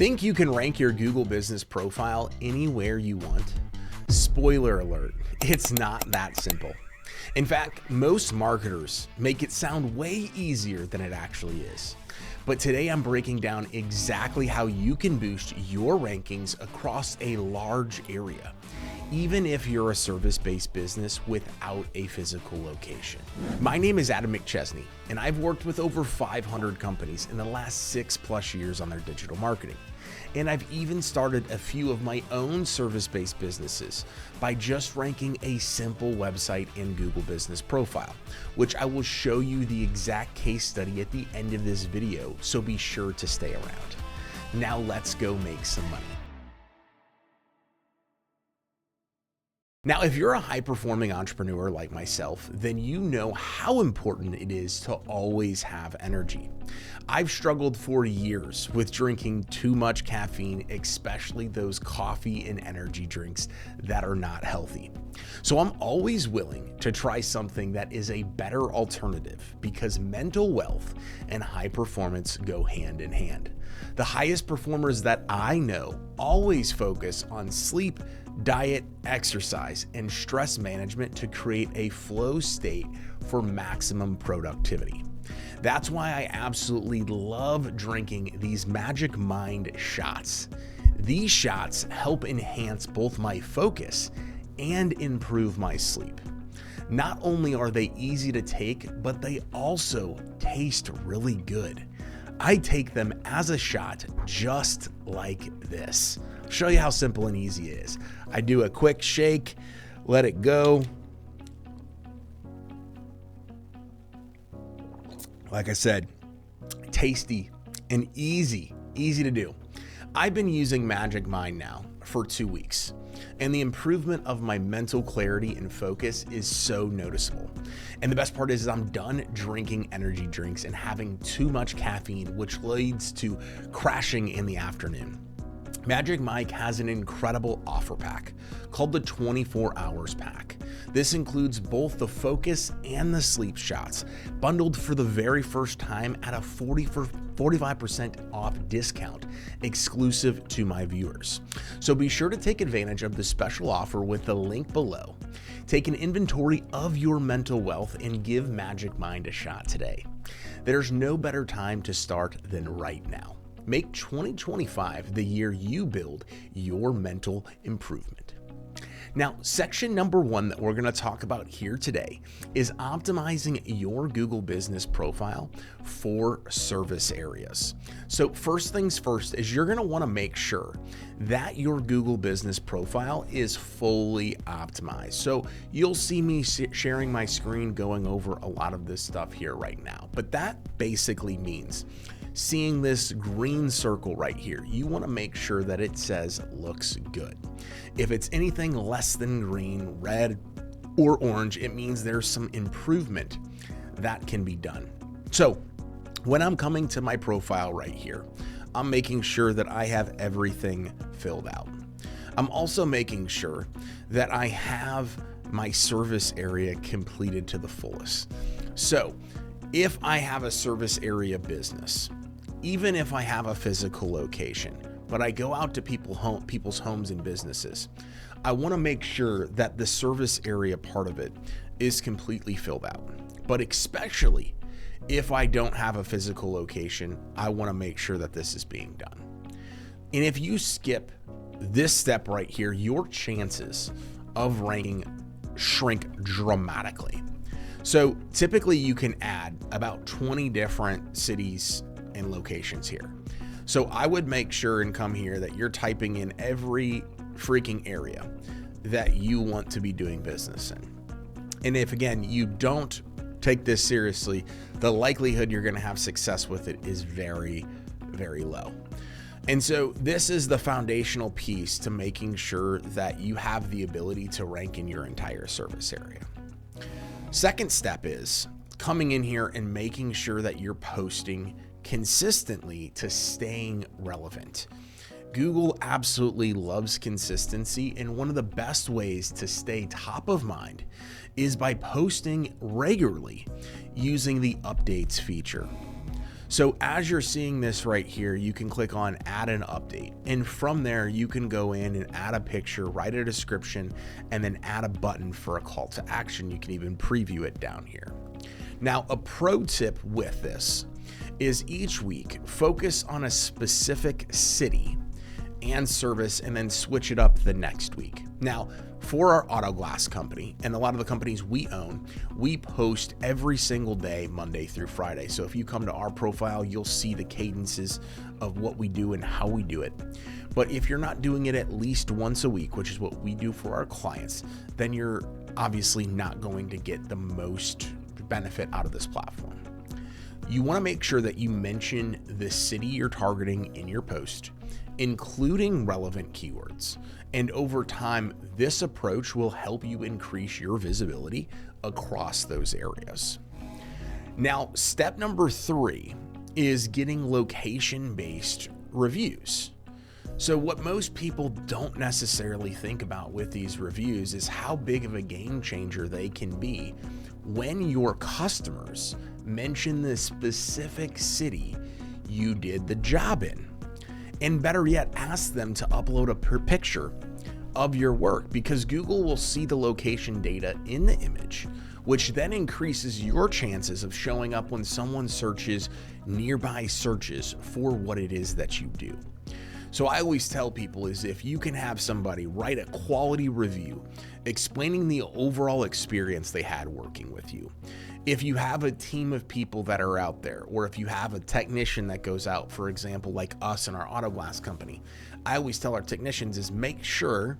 Think you can rank your Google business profile anywhere you want? Spoiler alert, it's not that simple. In fact, most marketers make it sound way easier than it actually is. But today I'm breaking down exactly how you can boost your rankings across a large area, even if you're a service-based business without a physical location. My name is Adam McChesney, and I've worked with over 500 companies in the last 6+ years on their digital marketing. And I've even started a few of my own service-based businesses by just ranking a simple website in Google Business Profile, which I will show you the exact case study at the end of this video, so be sure to stay around. Now let's go make some money. Now, if you're a high-performing entrepreneur like myself, then you know how important it is to always have energy. I've struggled for years with drinking too much caffeine, especially those coffee and energy drinks that are not healthy. So I'm always willing to try something that is a better alternative because mental wealth and high performance go hand in hand. The highest performers that I know always focus on sleep, diet, exercise, and stress management to create a flow state for maximum productivity. That's why I absolutely love drinking these Magic Mind shots. These shots help enhance both my focus and improve my sleep. Not only are they easy to take, but they also taste really good. I take them as a shot just like this. I'll show you how simple and easy it is. I do a quick shake, let it go. Like I said, tasty and easy to do. I've been using Magic Mind now for 2 weeks, and the improvement of my mental clarity and focus is so noticeable. And the best part is I'm done drinking energy drinks and having too much caffeine, which leads to crashing in the afternoon. Magic Mike has an incredible offer pack called the 24 Hours Pack. This includes both the focus and the sleep shots, bundled for the very first time at a 45% off discount exclusive to my viewers. So be sure to take advantage of the special offer with the link below. Take an inventory of your mental wealth and give Magic Mind a shot today. There's no better time to start than right now. Make 2025 the year you build your mental improvement. Now, section number 1 that we're going to talk about here today is optimizing your Google Business Profile for service areas. So first things first is you're going to want to make sure that your Google Business Profile is fully optimized. So you'll see me sharing my screen going over a lot of this stuff here right now, but that basically means seeing this green circle right here, you want to make sure that it says looks good. If it's anything less than green, red, or orange, it means there's some improvement that can be done. So when I'm coming to my profile right here, I'm making sure that I have everything filled out. I'm also making sure that I have my service area completed to the fullest. So if I have a service area business, even if I have a physical location, but I go out to people's homes and businesses, I want to make sure that the service area part of it is completely filled out. But especially if I don't have a physical location, I want to make sure that this is being done. And if you skip this step right here, your chances of ranking shrink dramatically. So typically you can add about 20 different cities and locations here. So I would make sure and come here that you're typing in every freaking area that you want to be doing business in. And if again, you don't take this seriously, the likelihood you're going to have success with it is very, very low. And so this is the foundational piece to making sure that you have the ability to rank in your entire service area. Second step is coming in here and making sure that you're posting consistently to staying relevant. Google absolutely loves consistency, and one of the best ways to stay top of mind is by posting regularly using the updates feature. So as you're seeing this right here, you can click on add an update. And from there, you can go in and add a picture, write a description, and then add a button for a call to action. You can even preview it down here. Now, a pro tip with this is each week, focus on a specific city and service and then switch it up the next week. Now, for our auto glass company and a lot of the companies we own, we post every single day, Monday through Friday. So if you come to our profile, you'll see the cadences of what we do and how we do it. But if you're not doing it at least once a week, which is what we do for our clients, then you're obviously not going to get the most benefit out of this platform. You want to make sure that you mention the city you're targeting in your post, including relevant keywords. And over time, this approach will help you increase your visibility across those areas. Now, step number 3 is getting location-based reviews. So what most people don't necessarily think about with these reviews is how big of a game changer they can be when your customers mention the specific city you did the job in. And better yet, ask them to upload a picture of your work, because Google will see the location data in the image, which then increases your chances of showing up when someone searches nearby searches for what it is that you do. So I always tell people is if you can have somebody write a quality review explaining the overall experience they had working with you, if you have a team of people that are out there, or if you have a technician that goes out, for example, like us in our auto glass company, I always tell our technicians is make sure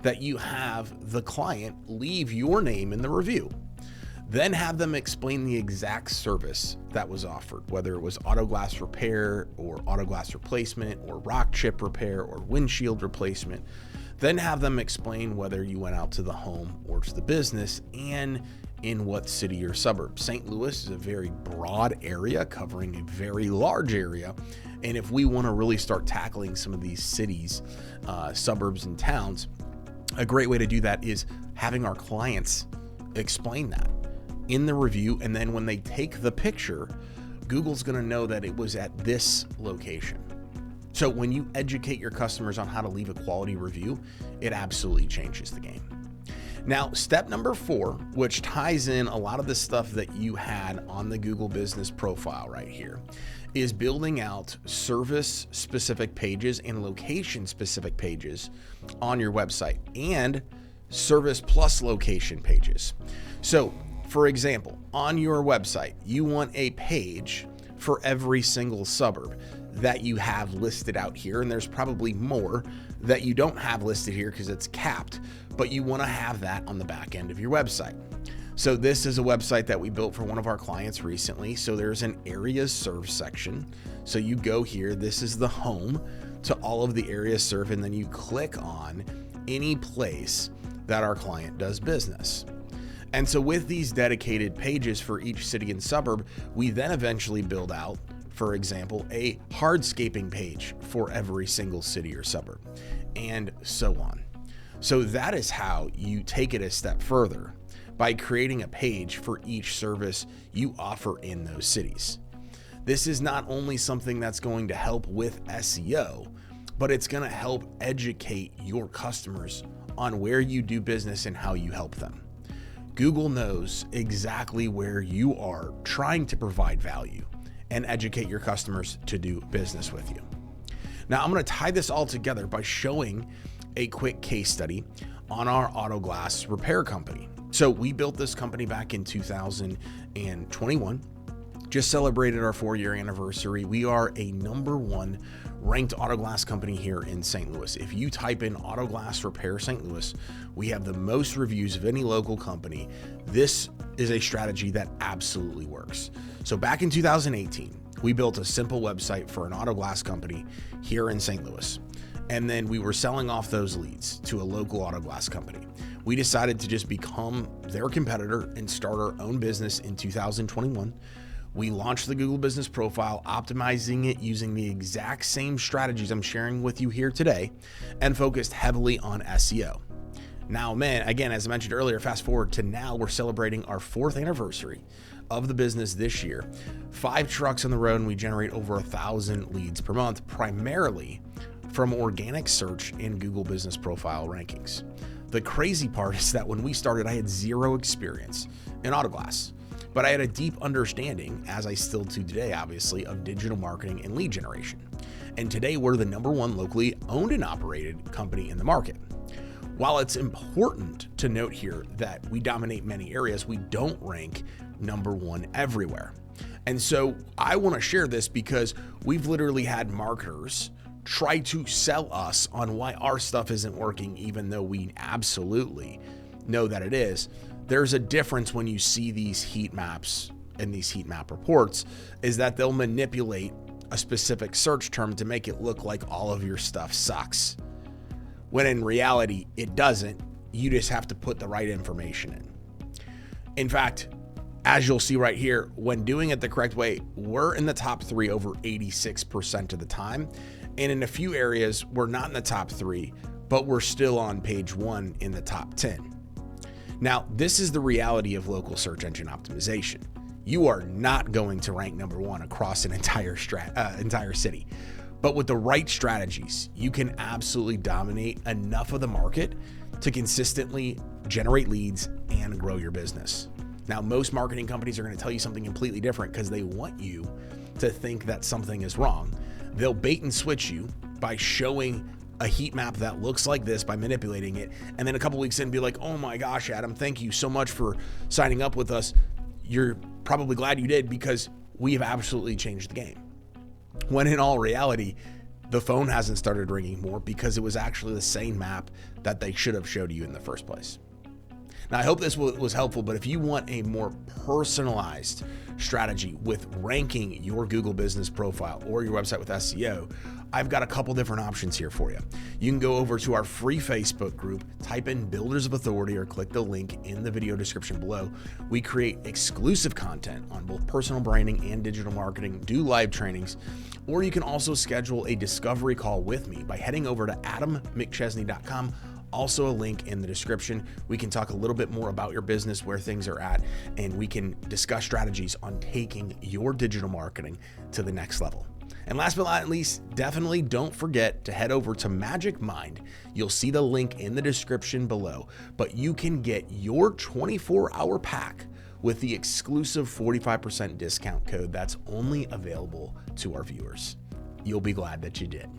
that you have the client leave your name in the review. Then have them explain the exact service that was offered, whether it was auto glass repair or auto glass replacement or rock chip repair or windshield replacement. Then have them explain whether you went out to the home or to the business and in what city or suburb. St. Louis is a very broad area covering a very large area. And if we want to really start tackling some of these cities, suburbs, and towns, a great way to do that is having our clients explain that in the review. And then when they take the picture, Google's going to know that it was at this location. So when you educate your customers on how to leave a quality review, it absolutely changes the game. Now, step number 4, which ties in a lot of the stuff that you had on the Google business profile right here, is building out service-specific pages and location-specific pages on your website and service plus location pages. So, for example, on your website, you want a page for every single suburb that you have listed out here, and there's probably more that you don't have listed here because it's capped, but you want to have that on the back end of your website. So this is a website that we built for one of our clients recently. So there's an areas served section. So you go here, this is the home to all of the areas served, and then you click on any place that our client does business. And so with these dedicated pages for each city and suburb, we then eventually build out, for example, a hardscaping page for every single city or suburb, and so on. So that is how you take it a step further, by creating a page for each service you offer in those cities. This is not only something that's going to help with SEO, but it's going to help educate your customers on where you do business and how you help them. Google knows exactly where you are trying to provide value and educate your customers to do business with you. Now, I'm going to tie this all together by showing a quick case study on our auto glass repair company. So we built this company back in 2021, just celebrated our 4-year anniversary. We are a #1 ranked auto glass company here in St. Louis. If you type in auto glass repair St. Louis, we have the most reviews of any local company. This is a strategy that absolutely works. So back in 2018, we built a simple website for an auto glass company here in St. Louis. And then we were selling off those leads to a local auto glass company. We decided to just become their competitor and start our own business in 2021. We launched the Google Business Profile, optimizing it using the exact same strategies I'm sharing with you here today, and focused heavily on SEO. Now, man, again, as I mentioned earlier, fast forward to now, we're celebrating our 4th anniversary of the business this year, 5 trucks on the road, and we generate over 1,000 leads per month, primarily from organic search and Google Business Profile rankings. The crazy part is that when we started, I had zero experience in auto glass, but I had a deep understanding, as I still do today, obviously, of digital marketing and lead generation. And today we're the #1 locally owned and operated company in the market. While it's important to note here that we dominate many areas, we don't rank #1 everywhere. And so I want to share this because we've literally had marketers try to sell us on why our stuff isn't working, even though we absolutely know that it is. There's a difference when you see these heat maps and these heat map reports, is that they'll manipulate a specific search term to make it look like all of your stuff sucks, when in reality, it doesn't. You just have to put the right information in. In fact, as you'll see right here, when doing it the correct way, we're in the top 3 over 86% of the time. And in a few areas, we're not in the top 3, but we're still on page 1 in the top 10. Now, this is the reality of local search engine optimization. You are not going to rank #1 across an entire city. But with the right strategies, you can absolutely dominate enough of the market to consistently generate leads and grow your business. Now, most marketing companies are going to tell you something completely different because they want you to think that something is wrong. They'll bait and switch you by showing a heat map that looks like this, by manipulating it, and then a couple weeks in be like, oh my gosh, Adam, thank you so much for signing up with us. You're probably glad you did because we have absolutely changed the game. When in all reality, the phone hasn't started ringing more because it was actually the same map that they should have showed you in the first place. Now, I hope this was helpful, but if you want a more personalized strategy with ranking your Google Business Profile or your website with SEO, I've got a couple different options here for you. You can go over to our free Facebook group, type in Builders of Authority, or click the link in the video description below. We create exclusive content on both personal branding and digital marketing, do live trainings, or you can also schedule a discovery call with me by heading over to adammcchesney.com. Also a link in the description. We can talk a little bit more about your business, where things are at, and we can discuss strategies on taking your digital marketing to the next level. And last but not least, definitely don't forget to head over to Magic Mind. You'll see the link in the description below, but you can get your 24-hour pack with the exclusive 45% discount code that's only available to our viewers. You'll be glad that you did.